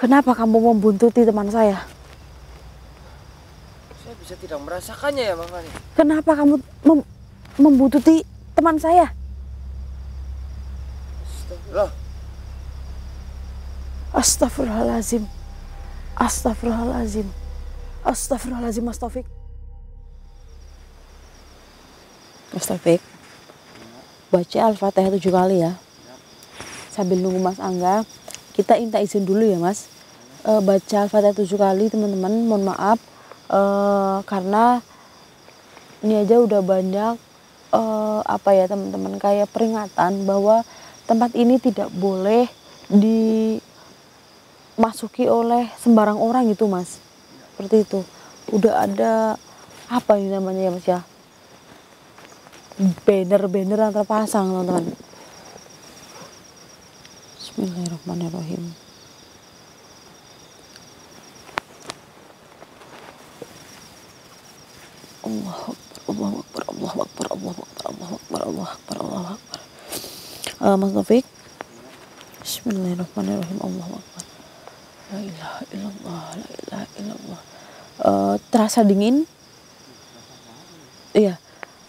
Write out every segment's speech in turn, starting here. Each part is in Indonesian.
Kenapa kamu membuntuti teman saya? Saya bisa tidak merasakannya ya Mbak Fani. Kenapa kamu membuntuti teman saya? Astagfirullah. Astagfirullahaladzim. Astagfirullahaladzim. Astagfirullahaladzim, Mas Taufik. Mas Taufik, baca Al-Fatihah 7 kali ya. Sambil nunggu Mas Angga, kita minta izin dulu ya Mas. Baca Al-Fatihah 7 kali teman-teman, mohon maaf. Karena ini aja udah banyak apa ya teman-teman, kayak peringatan bahwa tempat ini tidak boleh dimasuki oleh sembarang orang gitu Mas. Seperti itu. Udah ada apa ini namanya ya Mas ya? Banner-banner yang terpasang teman-teman. Bismillahirrahmanirrahim. Allahu Akbar, Allahu Akbar, Allahu Akbar, Allahu Akbar, Allahu Akbar, Allahu Akbar. Mas Taufik. Bismillahirrahmanirrahim. Allahu Akbar. La ilaha illallah, la ilaha illallah. Terasa dingin? Iya.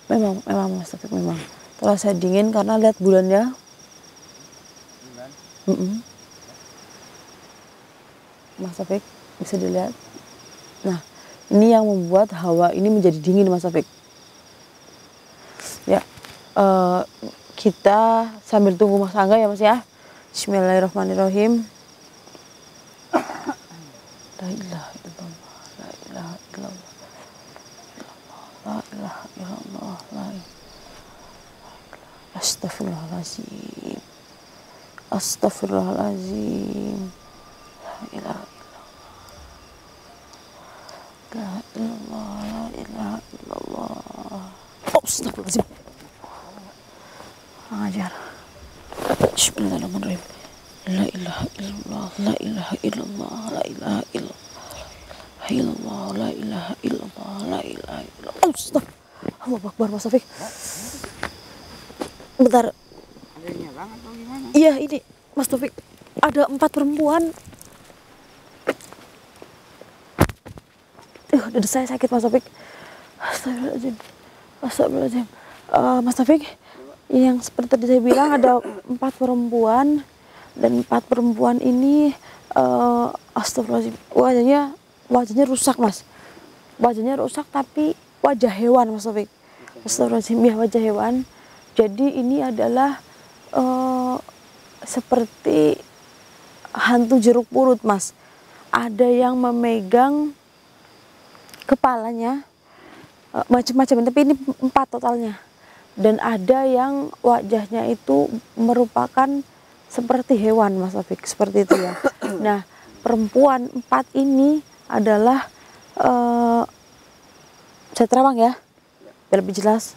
Memang Mas Taufik memang terasa dingin karena lihat bulannya. Mas Taufik bisa dilihat. Nah, ini yang membuat hawa ini menjadi dingin Mas Taufik. Ya, kita sambil tunggu Mas Angga ya Mas ya. Bismillahirrahmanirrahim. La ilaha illallah, la ilaha illallah, la ilaha illallah, la ilaha. Astagfirullahaladzim. Astagfirullahaladzim. La ilaha illallah. La illallah, la ilaha illallah. Astagfirullahaladzim. Ajar. Bismillahirrahmanirrahim. La ilaha illallah, la ilaha illallah, la ilaha illallah, la ilaha illallah, la ilaha illallah. Astagfirullah. Allahu Akbar Mas Taufik. Bentar. Iya ini Mas Taufik, ada 4 perempuan. Dada saya sakit Mas Taufik. Astagfirullahaladzim. Astagfirullahaladzim. Mas Taufik, yang seperti tadi saya bilang ada 4 perempuan. Dan 4 perempuan ini astagfirullahaladzim, wajahnya rusak Mas. Wajahnya rusak tapi wajah hewan Mas Taufik. Astagfirullahaladzim, ya wajah hewan. Jadi ini adalah seperti hantu jeruk purut Mas. Ada yang memegang kepalanya, macam-macam, tapi ini 4 totalnya. Dan ada yang wajahnya itu merupakan seperti hewan Mas Taufik, seperti itu ya. Nah, perempuan 4 ini adalah saya terawang ya, biar lebih jelas.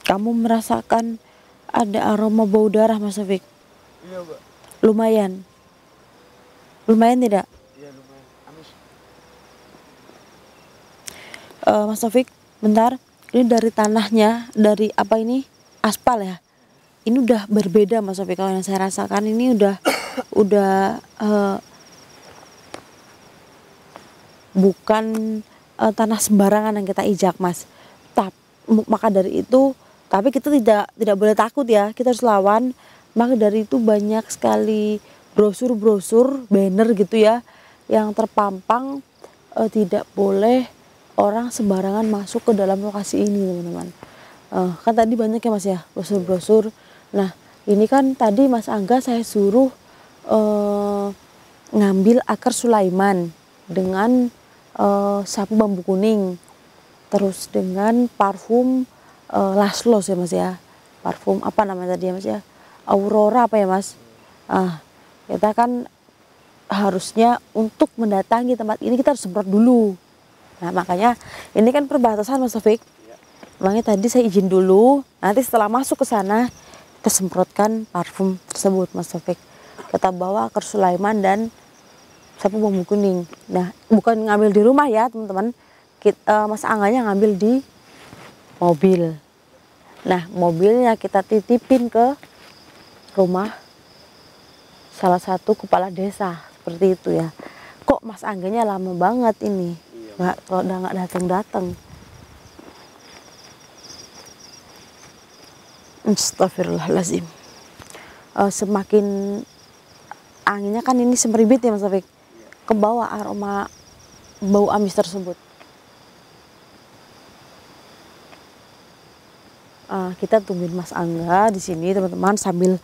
Kamu merasakan ada aroma bau darah Mas Taufik? Iya, Mbak. Lumayan. Lumayan tidak? Iya, lumayan. Amis. Mas Taufik, bentar. Ini dari tanahnya, dari apa ini? Aspal ya. Ini udah berbeda Mas Taufik. Kalau yang saya rasakan ini udah bukan tanah sembarangan yang kita injak Mas. Maka dari itu, tapi kita tidak boleh takut ya. Kita harus lawan. Maka dari itu banyak sekali brosur-brosur, banner gitu ya, yang terpampang tidak boleh orang sembarangan masuk ke dalam lokasi ini teman-teman. Kan tadi banyak ya Mas ya brosur-brosur. Nah ini kan tadi Mas Angga saya suruh ngambil akar Sulaiman dengan sapu bambu kuning, terus dengan parfum Laslos ya Mas ya, parfum apa namanya tadi ya Mas ya, Aurora apa ya Mas. Kita kan harusnya untuk mendatangi tempat ini kita harus semprot dulu. Nah makanya ini kan perbatasan Mas Taufik. Makanya tadi saya izin dulu, nanti setelah masuk ke sana kita semprotkan parfum tersebut Mas Taufik. Kita bawa akar Sulaiman dan sapu bambu kuning. Nah bukan ngambil di rumah ya teman-teman, Mas Angganya ngambil di mobil. Nah, mobilnya kita titipin ke rumah salah satu kepala desa, seperti itu ya. Kok Mas Angganya lama banget ini, kalau udah nggak datang-datang. Astagfirullahaladzim. Semakin anginnya kan ini semerbit ya Mas Taufik, ke bawah aroma bau amis tersebut. Kita tungguin Mas Angga di sini teman-teman sambil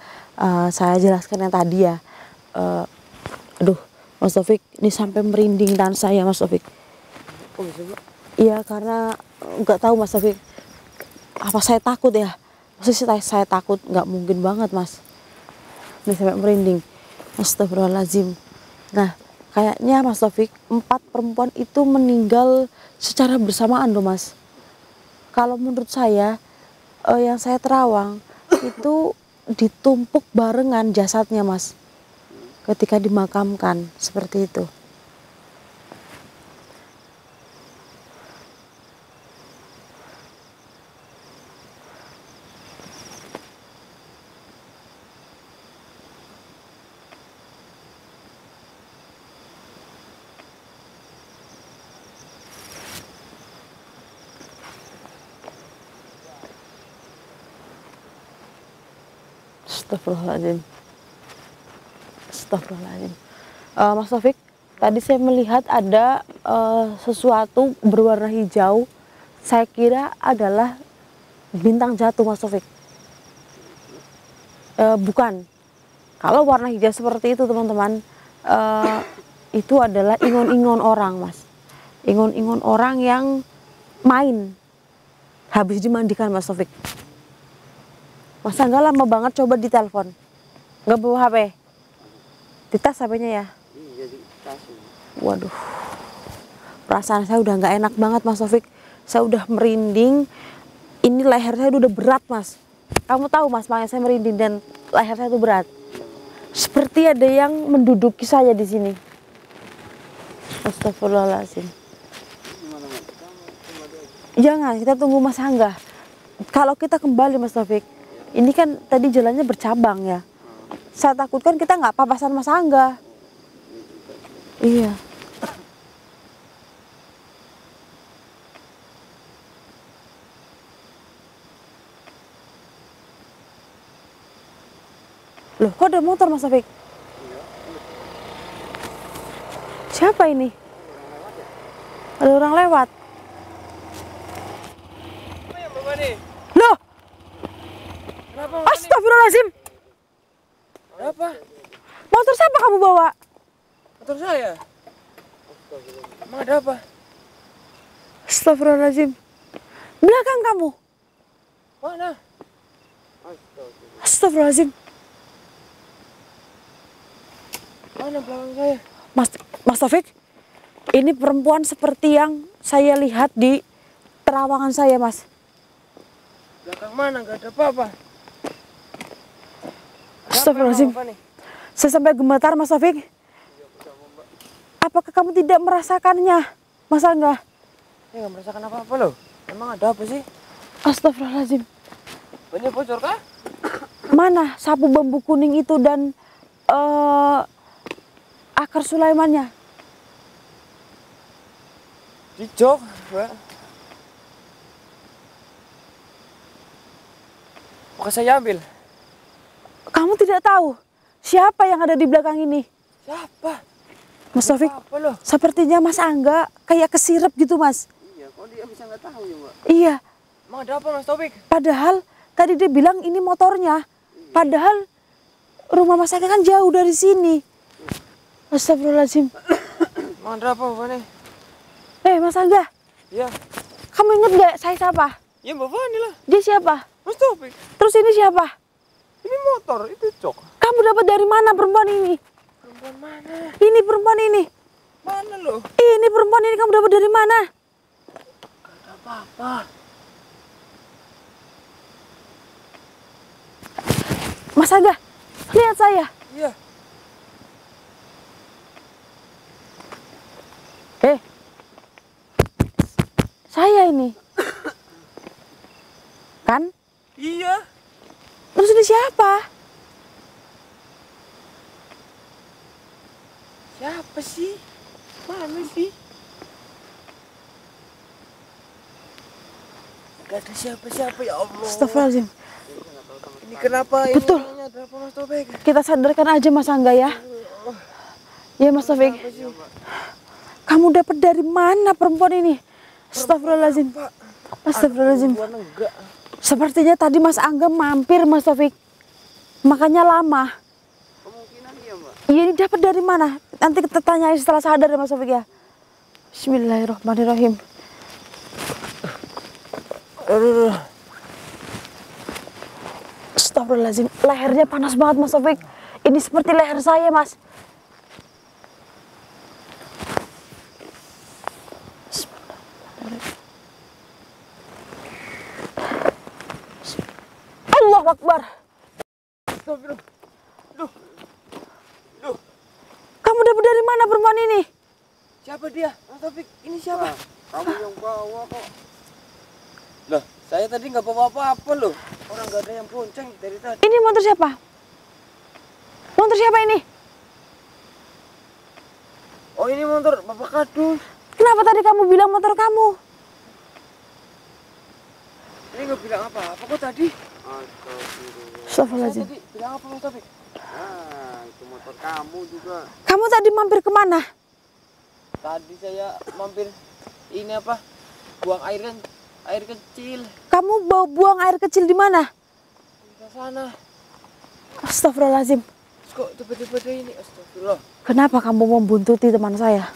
saya jelaskan yang tadi ya. Aduh Mas Taufik, ini sampai merinding tangan saya Mas Taufik. Oh bisa Bu? Iya, karena nggak tahu Mas Taufik, apa saya takut ya. Maksudnya saya takut, nggak mungkin banget Mas. Ini sampai merinding. Astagfirullahaladzim. Nah, kayaknya Mas Taufik, 4 perempuan itu meninggal secara bersamaan loh Mas. Kalau menurut saya, yang saya terawang itu ditumpuk barengan jasadnya Mas. Ketika dimakamkan, seperti itu. Astagfirullahaladzim. Astagfirullahaladzim. Mas Taufik, tadi saya melihat ada sesuatu berwarna hijau. Saya kira adalah bintang jatuh Mas Taufik. Bukan. Kalau warna hijau seperti itu teman-teman, itu adalah ingon-ingon orang Mas. Ingon-ingon orang yang main habis dimandikan Mas Taufik. Mas Angga lama banget coba ditelepon, nggak bawa HP, di tas HP-nya ya? Iya di tas. Waduh, perasaan saya udah nggak enak banget Mas Taufik. Saya udah merinding, ini leher saya udah berat Mas. Kamu tahu Mas, makanya saya merinding dan leher saya itu berat. Seperti ada yang menduduki saya di sini. Astagfirullahaladzim. Jangan, kita tunggu Mas Angga. Kalau kita kembali Mas Taufik, ini kan tadi jalannya bercabang ya. Saya takutkan kita nggak papasan Mas Angga. Iya. Loh, kok ada motor Mas Taufik? Siapa ini? Ada orang lewat. Apa yang Bapak nih? Loh, Kenapa Bapak nih? astagfirullahaladzim. Apa? Motor siapa kamu bawa? Motor saya? Emang ada apa? Astagfirullahaladzim. Belakang kamu. Mana? Astagfirullahaladzim. Mana belakang saya? Mas Taufik, ini perempuan seperti yang saya lihat di terawangan saya Mas. Belakang mana? Gak ada apa-apa. Astagfirullahaladzim. Saya sampai gemetar Mas Taufik. Apakah kamu tidak merasakannya, Mas Angga? Saya nggak merasakan apa-apa loh. Emang ada apa sih? Astagfirullahaladzim. Banyak bocor kah? Mana sapu bambu kuning itu dan akar sulaimannya? Di jok, Mbak. Mau saya ambil? Kamu tidak tahu siapa yang ada di belakang ini? Siapa? Mas Taufik, Apa loh? sepertinya Mas Angga kayak kesirep gitu Mas. Iya, kok dia bisa nggak tahu ya, Mbak? Iya, Emang ada apa Mas Taufik? padahal tadi dia bilang ini motornya. Padahal rumah Mas Angga kan jauh dari sini. Astagfirullahaladzim. Emang ada apa Bapak nih? Mas Angga, Iya. kamu inget gak saya siapa? Ya Mbak Fani lah. Dia siapa? Mas Taufik. Terus ini siapa? Ini motor, itu jok. Kamu dapat dari mana perempuan ini? Perempuan mana? Ini perempuan ini. Mana loh? Ini perempuan ini kamu dapat dari mana? Gak ada apa-apa. Mas Angga, lihat saya. Iya. Saya ini. Kan? Iya. Terus ini siapa? Siapa sih? Mana sih? Gak ada siapa-siapa ya Allah. Astagfirullahaladzim. Ini kenapa? Betul. Ini ada apa Mas Taufik? Kita sadarkan aja Mas Angga ya. Ya Mas Taufik. Apa sih? Kamu dapat dari mana perempuan ini? Astagfirullahaladzim. Pak. Astagfirullahaladzim. Perempuan enggak. Sepertinya tadi Mas Angga mampir Mas Taufik. Makanya lama. Kemungkinan iya Mbak. Iya, ini dapat dari mana? Nanti kita tanyain setelah sadar ya Mas Taufik ya. Bismillahirrahmanirrahim. Aduh. Astagfirullahaladzim. Lehernya panas banget Mas Taufik. Ini seperti leher saya Mas. Allahu Akbar. Astagfirullah. Duh. Duh. Kamu dapat dari mana perempuan ini? Siapa dia? Mas Taufik, ini siapa? Kamu yang bawa kok. Loh, saya tadi nggak bawa apa-apa loh. Orang nggak ada yang bonceng dari tadi. Ini motor siapa? Motor siapa ini? Oh, ini motor Bapak Kadus. Kenapa tadi kamu bilang motor kamu? Ini nggak bilang apa-apa kok tadi. Astagfirullah. Saya Astagfirullahaladzim. tadi bilang apa Mas Taufik? Nah, itu motor kamu juga. Kamu tadi mampir kemana? Tadi saya mampir ini apa? Buang air kecil Kamu bawa buang air kecil di mana? ke sana. Astagfirullahaladzim. Terus kok tiba-tiba ada ini? Astagfirullah. Kenapa kamu membuntuti teman saya?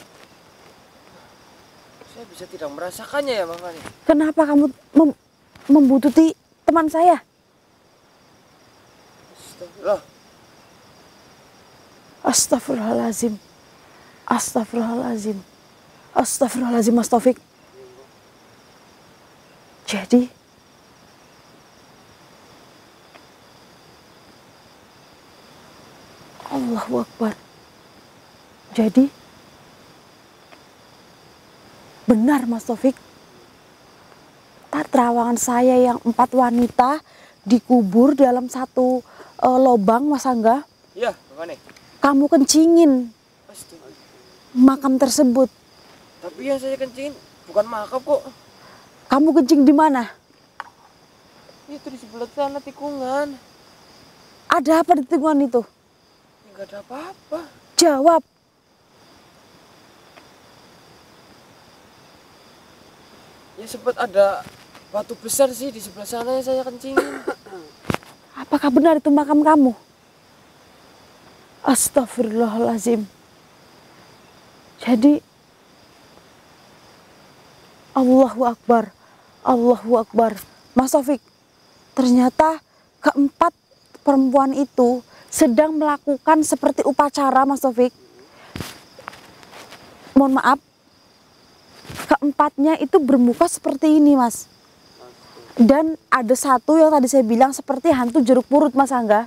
Saya bisa tidak merasakannya ya makanya. Kenapa kamu membuntuti teman saya? Astagfirullah. Astagfirullahaladzim. Astagfirullahaladzim. Astagfirullahaladzim Mas Taufik. Jadi Allahu Akbar. Jadi benar Mas Taufik, terawangan saya yang 4 wanita dikubur dalam satu lobang Mas Angga. Iya, Bapak nih. Kamu kencingin Astagfirullah. makam tersebut. Tapi yang saya kencingin bukan makam kok. Kamu kencing di mana? Itu di sebelah sana tikungan. Ada apa di tikungan itu? Enggak ada apa-apa. Jawab. Ya sempat ada batu besar sih di sebelah sana yang saya kencingin. Apakah benar itu makam kamu? Astagfirullahaladzim. Jadi Allahu Akbar, Allahu Akbar. Mas Taufik, ternyata keempat perempuan itu sedang melakukan seperti upacara Mas Taufik. Mohon maaf, keempatnya itu bermuka seperti ini Mas. Dan ada satu yang tadi saya bilang seperti hantu jeruk purut Mas Angga.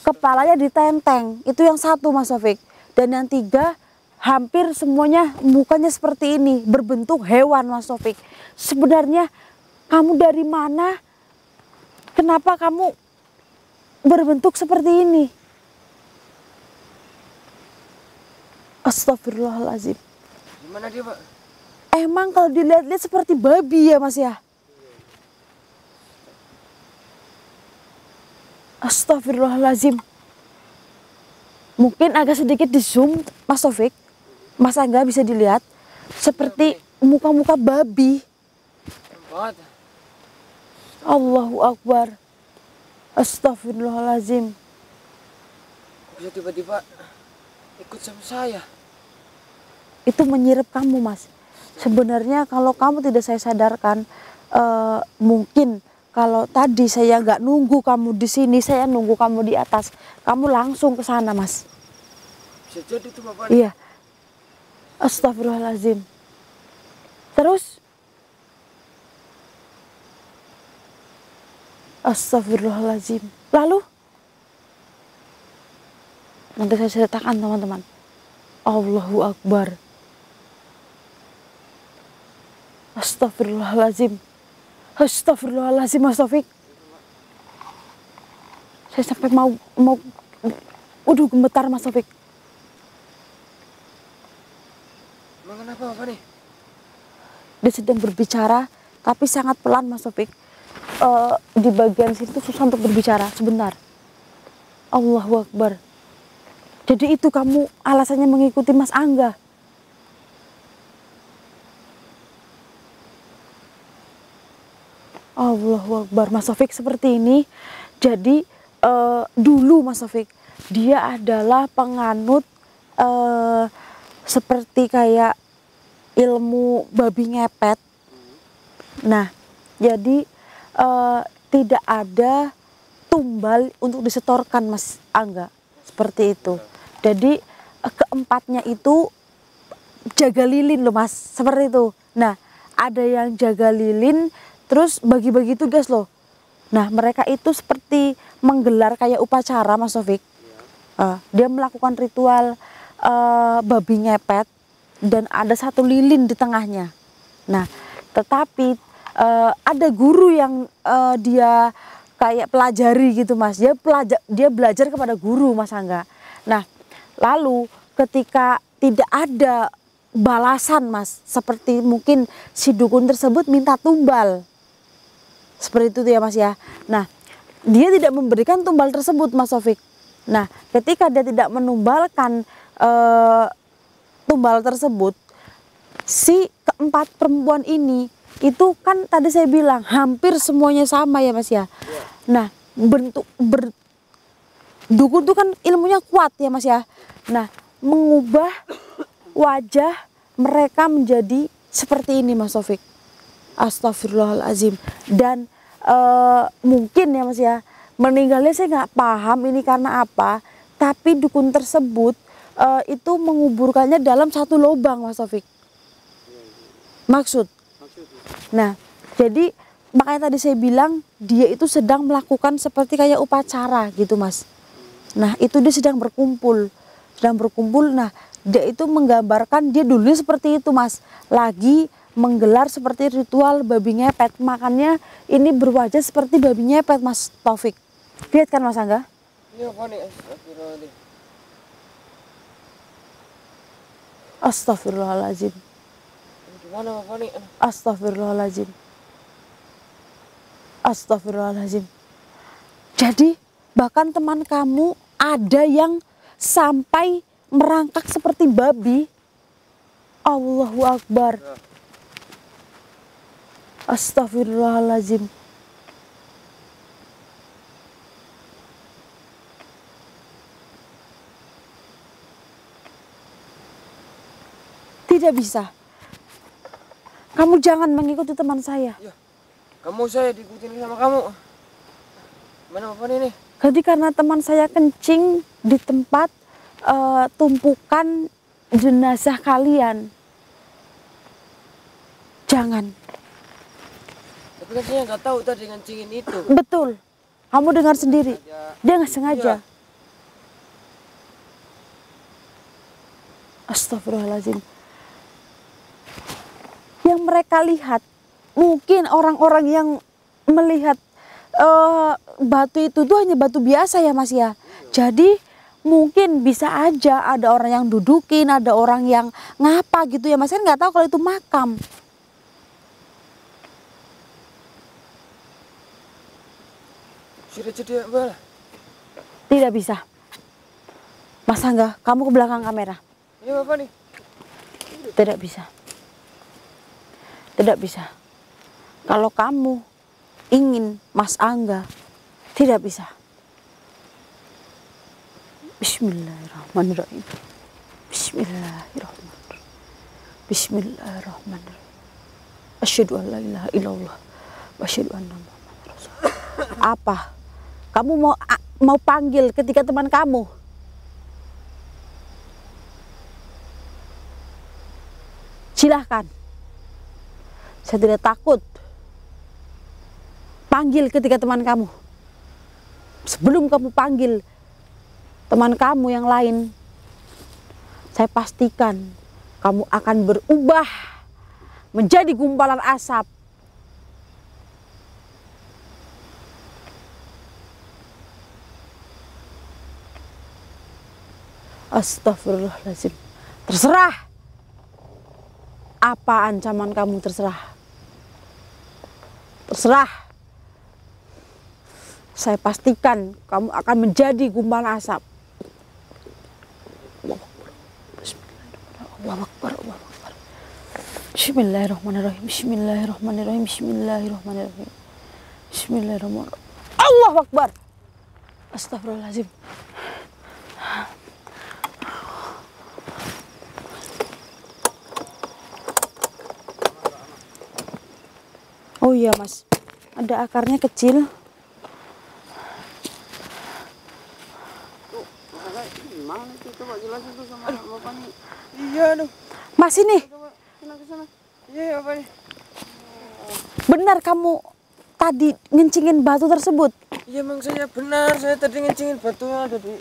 Kepalanya ditenteng, itu yang satu Mas Taufik. Dan yang 3 hampir semuanya mukanya seperti ini, berbentuk hewan Mas Taufik. Sebenarnya kamu dari mana? Kenapa kamu berbentuk seperti ini? Astagfirullahaladzim. Gimana dia, Pak? Emang kalau dilihat-lihat seperti babi ya Mas ya? Astagfirullahaladzim. Mungkin agak sedikit di zoom Mas Taufik. Mas Angga bisa dilihat seperti muka-muka babi. Banget. Allahu Akbar. Astagfirullahaladzim. Bisa tiba-tiba ikut sama saya. Itu menyirap kamu Mas. Sebenarnya kalau kamu tidak saya sadarkan, mungkin kalau tadi saya nggak nunggu kamu di sini, saya nunggu kamu di atas, kamu langsung ke sana Mas. Bisa jadi tuh Bapak. Iya. Astagfirullahaladzim. Terus astagfirullahaladzim. Lalu nanti saya ceritakan teman-teman. Allahu Akbar. Astagfirullahaladzim. Astagfirullahaladzim. Astagfirullahaladzim, Mas Taufik. Saya sampai mau udah gemetar, Mas Taufik. Emang kenapa apa nih? Dia sedang berbicara, tapi sangat pelan, Mas Taufik. Di bagian situ susah untuk berbicara. Sebentar. Allahu Akbar. Jadi itu kamu alasannya mengikuti Mas Angga. Allahu Akbar. Mas Taufik seperti ini. Jadi dulu Mas Taufik, dia adalah penganut seperti kayak ilmu babi ngepet. Nah, jadi tidak ada tumbal untuk disetorkan, Mas Angga, seperti itu. Jadi keempatnya itu jaga lilin loh, Mas, seperti itu. Nah, ada yang jaga lilin terus bagi-bagi tugas loh. Nah, mereka itu seperti menggelar kayak upacara, Mas Taufik. Dia melakukan ritual babi ngepet dan ada satu lilin di tengahnya. Nah, tetapi ada guru yang dia kayak pelajari gitu, Mas. Dia belajar kepada guru, Mas Angga. Nah, lalu ketika tidak ada balasan, Mas, seperti mungkin si dukun tersebut minta tumbal. Seperti itu ya, Mas ya. Nah, dia tidak memberikan tumbal tersebut, Mas Taufik. Nah, ketika dia tidak menumbalkan tumbal tersebut, si keempat perempuan ini itu kan tadi saya bilang hampir semuanya sama ya, Mas ya. Nah, dukun itu kan ilmunya kuat ya, Mas ya. Nah, mengubah wajah mereka menjadi seperti ini, Mas Taufik. Astagfirullahaladzim. Dan mungkin ya, Mas ya, meninggalnya saya nggak paham ini karena apa, tapi dukun tersebut itu menguburkannya dalam satu lubang, Mas Taufik. Maksud. Nah, jadi makanya tadi saya bilang dia itu sedang melakukan seperti kayak upacara gitu, Mas. Nah, itu dia sedang berkumpul. Nah, dia itu menggambarkan dia dulunya seperti itu, Mas. Lagi menggelar seperti ritual babi ngepet. Makanya ini berwajah seperti babi ngepet, Mas Taufik. Lihat kan, Mas Angga? Iya, apa nih? Astagfirullahaladzim. Astagfirullahaladzim. Gimana apa nih? Astagfirullahaladzim. Astagfirullahaladzim. Jadi bahkan teman kamu ada yang sampai merangkak seperti babi. Allahu Akbar. Astagfirullahaladzim. Tidak bisa. Kamu jangan mengikuti teman saya. Ya, kamu saya diikutin sama kamu. Mana apa nih? Jadi karena teman saya kencing di tempat tumpukan jenazah kalian. Jangan. Tapi kan saya nggak tahu tadi ngancingin itu. Betul. Kamu dengar sendiri. Dia nggak sengaja. Iya. Astagfirullahaladzim. Yang mereka lihat, mungkin orang-orang yang melihat batu itu tuh hanya batu biasa ya, Mas ya. Jadi mungkin bisa aja ada orang yang dudukin, ada orang yang ngapa gitu ya, Mas. Kan nggak tahu kalau itu makam. Sudah jadi apa? Tidak bisa. Mas Angga, kamu ke belakang kamera. Ini apa nih? Tidak bisa. Tidak bisa. Kalau kamu ingin Mas Angga, tidak bisa. Bismillahirrahmanirrahim. Bismillahirrahmanirrahim. Bismillahirrahmanirrahim. Asyhadu an la ilaha illallah wa asyhadu anna Muhammadar Rasulullah. Apa? Kamu mau panggil ketika teman kamu? Silahkan. Saya tidak takut. Panggil ketika teman kamu. Sebelum kamu panggil teman kamu yang lain, saya pastikan kamu akan berubah menjadi gumpalan asap. Astagfirullahaladzim. Terserah. Apa ancaman kamu, terserah. Terserah. Saya pastikan kamu akan menjadi gumpalan asap. Allahu Akbar, Allahu Akbar. Bismillahirrahmanirrahim. Bismillahirrahmanirrahim. Bismillahirrahmanirrahim. Bismillahirrahmanirrahim. Allahu Akbar. Astagfirullahaladzim. Oh iya Mas, ada akarnya kecil. Tuh, masalah gimana itu? Coba jelasin tuh sama bapak nih. Iya aduh. Mas ini, Coba ke sana. Iya apa nih? benar kamu tadi ngencingin batu tersebut? Iya emang saya benar, saya tadi ngencingin batunya ada di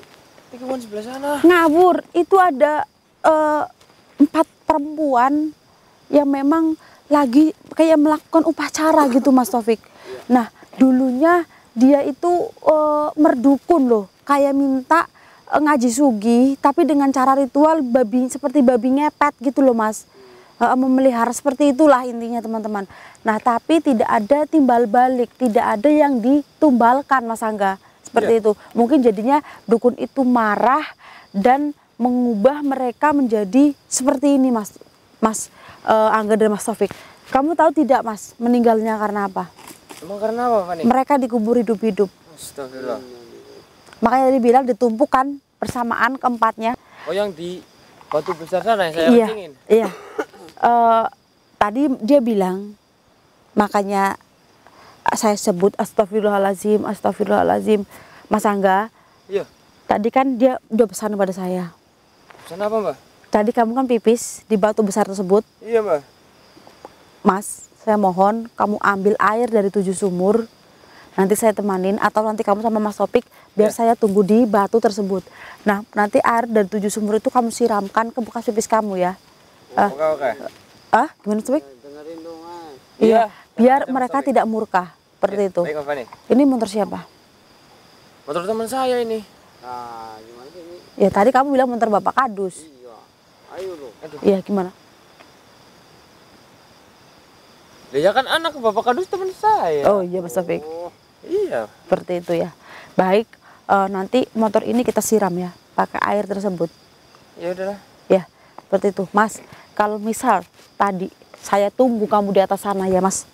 tikungan sebelah sana. Ngawur, itu ada 4 perempuan yang memang lagi kayak melakukan upacara gitu Mas Taufik. Nah dulunya dia itu merdukun loh, kayak minta ngaji sugi tapi dengan cara ritual babi, seperti babi ngepet gitu loh Mas. Memelihara seperti itulah intinya teman-teman. Nah tapi tidak ada timbal balik, tidak ada yang ditumbalkan Mas Angga seperti itu. Mungkin jadinya dukun itu marah dan mengubah mereka menjadi seperti ini Mas Angga dan Mas Taufik. Kamu tahu tidak Mas meninggalnya karena apa? Emang karena apa Pak nih? Mereka dikubur hidup-hidup. Astagfirullah. Makanya tadi bilang ditumpukan bersamaan keempatnya. Oh yang di batu besar sana yang saya Iya, kencingin? iya. Tadi dia bilang, makanya saya sebut astagfirullahalazim, astagfirullahalazim. Mas Angga, Iya. tadi kan dia udah pesan pada saya. Pesan apa Mbak? Tadi kamu kan pipis di batu besar tersebut. Iya Mbak. Mas, saya mohon kamu ambil air dari 7 sumur. Nanti saya temanin atau nanti kamu sama Mas Topik biar saya tunggu di batu tersebut. Nah, nanti air dari 7 sumur itu kamu siramkan ke bekas pipis kamu ya. Oke. Gimana Topik? Dengerin dong, Mas. Iya, biar Sama mereka Topik. tidak murka seperti itu. Baik apa nih? Ini motor siapa? Motor teman saya ini. Nah, gimana sih ini? Ya tadi kamu bilang motor Bapak Kadus. Iya. Ayo loh. Aduh. Iya, gimana? Dia kan anak Bapak Kadus teman saya. Oh iya Mas Topik. Oh, Iya. Seperti itu ya. Baik, nanti motor ini kita siram ya pakai air tersebut. Ya udahlah. Ya, seperti itu. Mas, kalau misal tadi saya tunggu kamu di atas sana ya Mas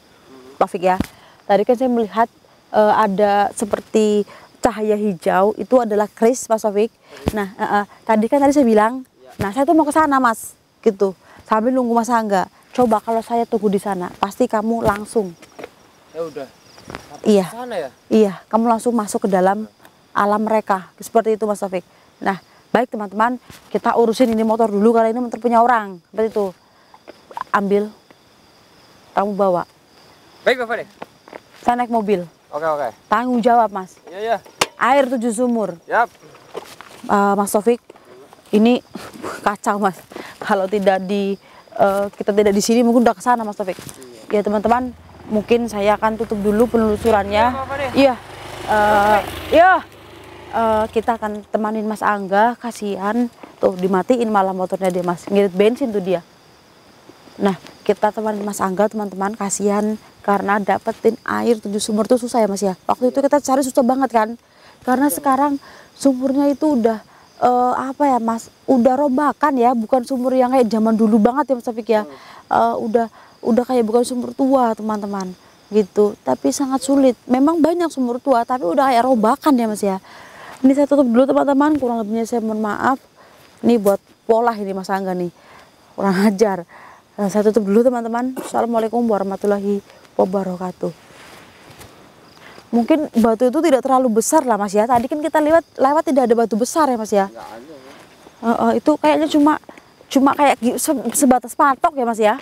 Taufik ya. Tadi kan saya melihat ada seperti cahaya hijau, itu adalah kris Mas Taufik. Nah, tadi saya bilang, nah saya tuh mau ke sana Mas, gitu. Sambil nunggu Mas Angga. Coba kalau saya tunggu di sana, pasti kamu langsung. Ya udah. Iya. Sana ya. Iya, kamu langsung masuk ke dalam alam mereka. Seperti itu Mas Taufik. Nah, baik teman-teman, kita urusin ini motor dulu karena ini motor punya orang. Seperti itu. Ambil, kamu bawa. Baik Bapak nih. Saya naik mobil. Oke. Tanggung jawab Mas. Iya. Air 7 sumur. Yap. Mas Taufik, ini kacau Mas. Kalau tidak kita tidak di sini mungkin udah ke sana Mas Taufik. Ya teman-teman, mungkin saya akan tutup dulu penelusurannya. Iya. Kita akan temanin Mas Angga, kasihan tuh dimatiin malah motornya dia Mas, ngirit bensin tuh dia. Nah, kita temanin Mas Angga teman-teman, kasihan karena dapetin air 7 sumur tuh susah ya Mas ya. Waktu itu kita cari susah banget kan, karena sekarang sumurnya itu udah Mas, udah robakan ya, bukan sumur yang kayak zaman dulu banget ya Mas Taufik ya. Udah kayak bukan sumur tua teman-teman gitu, tapi sangat sulit. Memang banyak sumur tua tapi udah kayak robakan ya Mas ya. Ini saya tutup dulu teman-teman, kurang lebihnya saya mohon maaf. Ini buat pola ini Mas Angga nih, kurang ajar. Saya tutup dulu teman-teman. Assalamualaikum warahmatullahi wabarakatuh. Mungkin batu itu tidak terlalu besar lah Mas ya. Tadi kan kita lewat tidak ada batu besar ya Mas ya. enggak ada. Itu kayaknya cuma kayak sebatas patok ya Mas ya.